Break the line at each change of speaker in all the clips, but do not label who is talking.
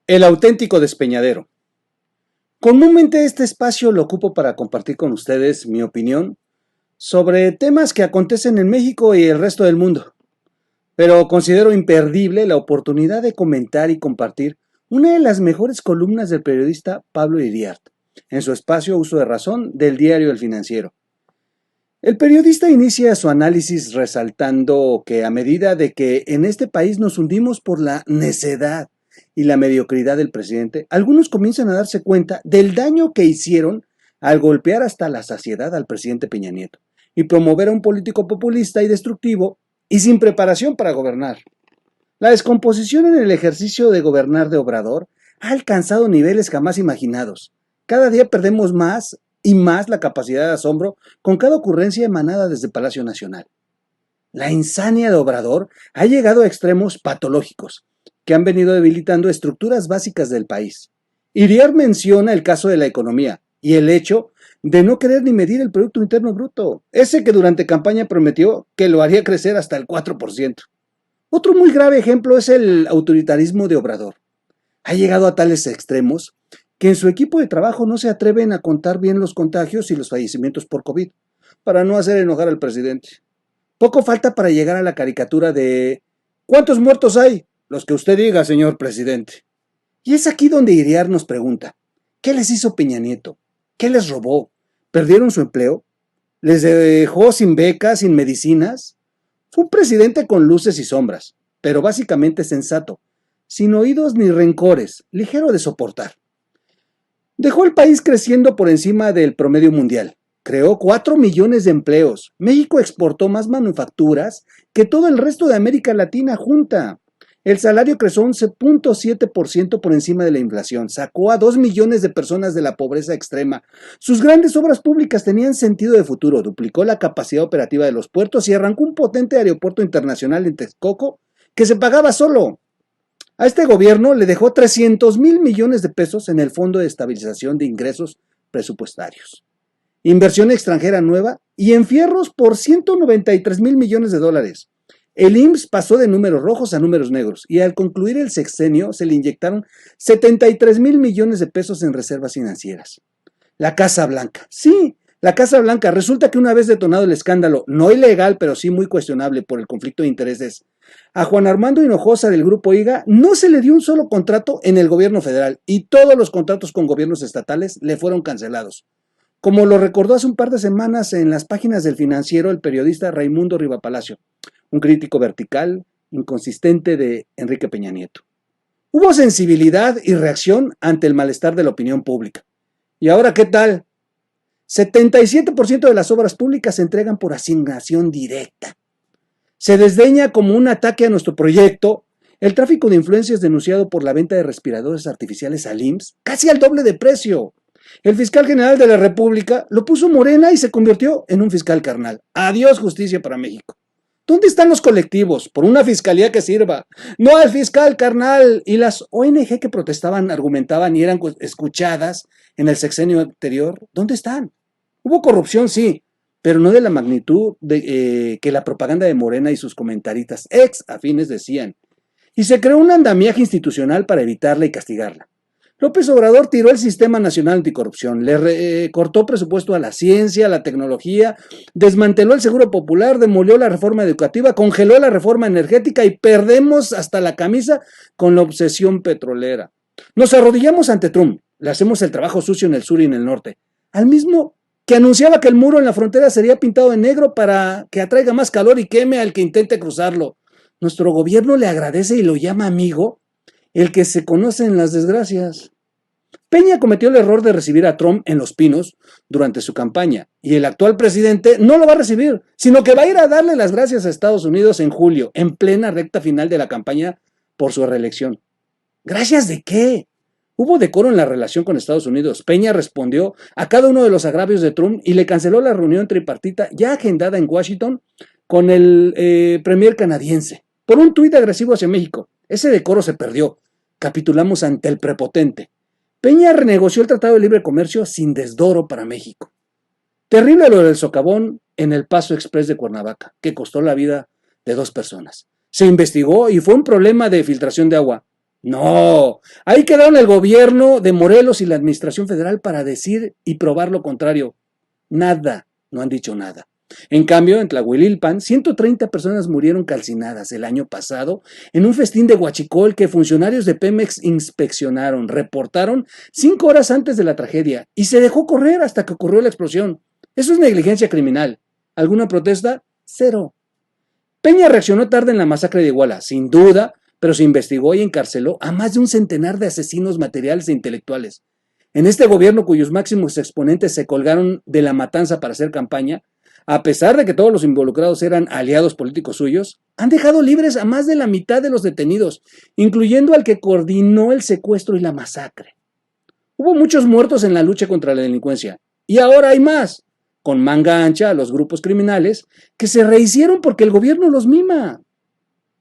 El auténtico despeñadero. Comúnmente este espacio lo ocupo para compartir con ustedes mi opinión sobre temas que acontecen en México y el resto del mundo. Pero considero imperdible la oportunidad de comentar y compartir una de las mejores columnas del periodista Pablo Iriart, en su espacio Uso de Razón del diario El Financiero. El periodista inicia su análisis resaltando que a medida de que en este país nos hundimos por la necedad y la mediocridad del presidente, algunos comienzan a darse cuenta del daño que hicieron al golpear hasta la saciedad al presidente Peña Nieto y promover a un político populista y destructivo y sin preparación para gobernar. La descomposición en el ejercicio de gobernar de Obrador ha alcanzado niveles jamás imaginados. Cada día perdemos más y más la capacidad de asombro con cada ocurrencia emanada desde Palacio Nacional. La insania de Obrador ha llegado a extremos patológicos que han venido debilitando estructuras básicas del país. Iriart menciona el caso de la economía y el hecho de no querer ni medir el Producto Interno Bruto, ese que durante campaña prometió que lo haría crecer hasta el 4%. Otro muy grave ejemplo es el autoritarismo de Obrador. Ha llegado a tales extremos que en su equipo de trabajo no se atreven a contar bien los contagios y los fallecimientos por COVID, para no hacer enojar al presidente. Poco falta para llegar a la caricatura de ¿cuántos muertos hay? Los que usted diga, señor presidente. Y es aquí donde Iriart nos pregunta, ¿qué les hizo Peña Nieto? ¿Qué les robó? ¿Perdieron su empleo? ¿Les dejó sin becas, sin medicinas? Fue un presidente con luces y sombras, pero básicamente sensato, sin oídos ni rencores, ligero de soportar. Dejó el país creciendo por encima del promedio mundial. Creó 4 millones de empleos. México exportó más manufacturas que todo el resto de América Latina junta. El salario creció 11.7% por encima de la inflación. Sacó a 2 millones de personas de la pobreza extrema. Sus grandes obras públicas tenían sentido de futuro. Duplicó la capacidad operativa de los puertos y arrancó un potente aeropuerto internacional en Texcoco que se pagaba solo. A este gobierno le dejó 300,000 millones de pesos en el Fondo de Estabilización de Ingresos Presupuestarios, inversión extranjera nueva y enfierros por 193,000 millones de dólares. El IMSS pasó de números rojos a números negros y al concluir el sexenio se le inyectaron 73,000 millones de pesos en reservas financieras. La Casa Blanca. Sí, la Casa Blanca. Resulta que una vez detonado el escándalo, no ilegal, pero sí muy cuestionable por el conflicto de intereses, a Juan Armando Hinojosa del Grupo IGA no se le dio un solo contrato en el gobierno federal y todos los contratos con gobiernos estatales le fueron cancelados. Como lo recordó hace un par de semanas en las páginas del Financiero el periodista Raimundo Rivapalacio, un crítico vertical, inconsistente de Enrique Peña Nieto. Hubo sensibilidad y reacción ante el malestar de la opinión pública. ¿Y ahora qué tal? 77% de las obras públicas se entregan por asignación directa. Se desdeña como un ataque a nuestro proyecto el tráfico de influencias denunciado por la venta de respiradores artificiales al IMSS, casi al doble de precio. El fiscal general de la República lo puso Morena y se convirtió en un fiscal carnal. Adiós justicia para México. ¿Dónde están los colectivos? Por una fiscalía que sirva. No al fiscal carnal. Y las ONG que protestaban, argumentaban y eran escuchadas en el sexenio anterior, ¿dónde están? Hubo corrupción, sí, pero no de la magnitud que la propaganda de Morena y sus comentaristas ex afines decían. Y se creó un andamiaje institucional para evitarla y castigarla. López Obrador tiró el Sistema Nacional Anticorrupción, le cortó presupuesto a la ciencia, a la tecnología, desmanteló el Seguro Popular, demolió la reforma educativa, congeló la reforma energética y perdemos hasta la camisa con la obsesión petrolera. Nos arrodillamos ante Trump, le hacemos el trabajo sucio en el sur y en el norte, al mismo que anunciaba que el muro en la frontera sería pintado de negro para que atraiga más calor y queme al que intente cruzarlo. Nuestro gobierno le agradece y lo llama amigo, el que se conoce en las desgracias. Peña cometió el error de recibir a Trump en Los Pinos durante su campaña y el actual presidente no lo va a recibir, sino que va a ir a darle las gracias a Estados Unidos en julio, en plena recta final de la campaña por su reelección. ¿Gracias de qué? Hubo decoro en la relación con Estados Unidos. Peña respondió a cada uno de los agravios de Trump y le canceló la reunión tripartita ya agendada en Washington con el premier canadiense por un tuit agresivo hacia México. Ese decoro se perdió. Capitulamos ante el prepotente. Peña renegoció el Tratado de Libre Comercio sin desdoro para México. Terrible lo del socavón en el Paso Express de Cuernavaca, que costó la vida de 2 personas. Se investigó y fue un problema de filtración de agua. No, ahí quedaron el gobierno de Morelos y la administración federal para decir y probar lo contrario. Nada, no han dicho nada. En cambio, en Tlahuililpan, 130 personas murieron calcinadas el año pasado en un festín de huachicol que funcionarios de Pemex inspeccionaron, reportaron 5 horas antes de la tragedia y se dejó correr hasta que ocurrió la explosión. Eso es negligencia criminal. ¿Alguna protesta? Cero. Peña reaccionó tarde en la masacre de Iguala, sin duda, pero se investigó y encarceló a más de un centenar de asesinos materiales e intelectuales. En este gobierno cuyos máximos exponentes se colgaron de la matanza para hacer campaña, a pesar de que todos los involucrados eran aliados políticos suyos, han dejado libres a más de la mitad de los detenidos, incluyendo al que coordinó el secuestro y la masacre. Hubo muchos muertos en la lucha contra la delincuencia, y ahora hay más, con manga ancha a los grupos criminales que se rehicieron porque el gobierno los mima.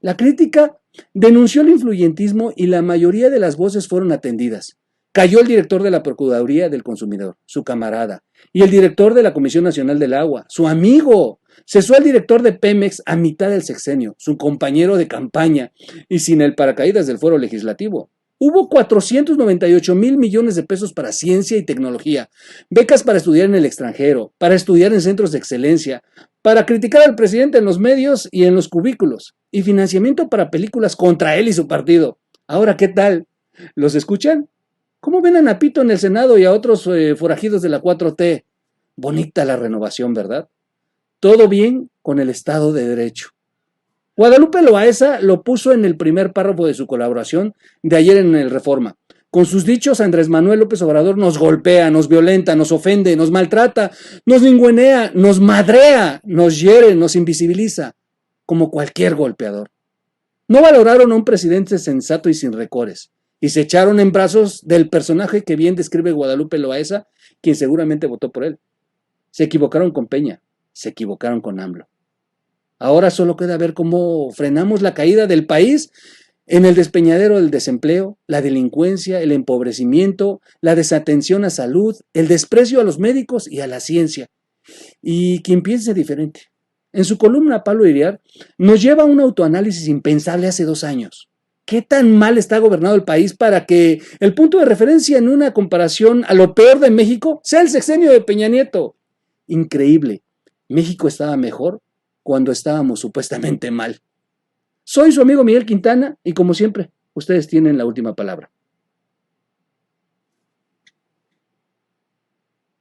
La crítica denunció el influyentismo y la mayoría de las voces fueron atendidas. Cayó el director de la Procuraduría del Consumidor, su camarada, y el director de la Comisión Nacional del Agua, su amigo. Cesó al director de Pemex a mitad del sexenio, su compañero de campaña, y sin el paracaídas del fuero legislativo. Hubo 498 mil millones de pesos para ciencia y tecnología, becas para estudiar en el extranjero, para estudiar en centros de excelencia, para criticar al presidente en los medios y en los cubículos, y financiamiento para películas contra él y su partido. Ahora, ¿qué tal? ¿Los escuchan? ¿Cómo ven a Napito en el Senado y a otros forajidos de la 4T? Bonita la renovación, ¿verdad? Todo bien con el Estado de Derecho. Guadalupe Loaesa lo puso en el primer párrafo de su colaboración de ayer en el Reforma. Con sus dichos, Andrés Manuel López Obrador nos golpea, nos violenta, nos ofende, nos maltrata, nos lingüenea, nos madrea, nos hiere, nos invisibiliza, como cualquier golpeador. No valoraron a un presidente sensato y sin recores, y se echaron en brazos del personaje que bien describe Guadalupe Loaesa, quien seguramente votó por él. Se equivocaron con Peña, se equivocaron con AMLO. Ahora solo queda ver cómo frenamos la caída del país en el despeñadero del desempleo, la delincuencia, el empobrecimiento, la desatención a salud, el desprecio a los médicos y a la ciencia. Y quien piense diferente. En su columna, Pablo Iriar nos lleva a un autoanálisis impensable hace 2 años. ¿Qué tan mal está gobernado el país para que el punto de referencia en una comparación a lo peor de México sea el sexenio de Peña Nieto? Increíble. México estaba mejor cuando estábamos supuestamente mal. Soy su amigo Miguel Quintana y como siempre, ustedes tienen la última palabra.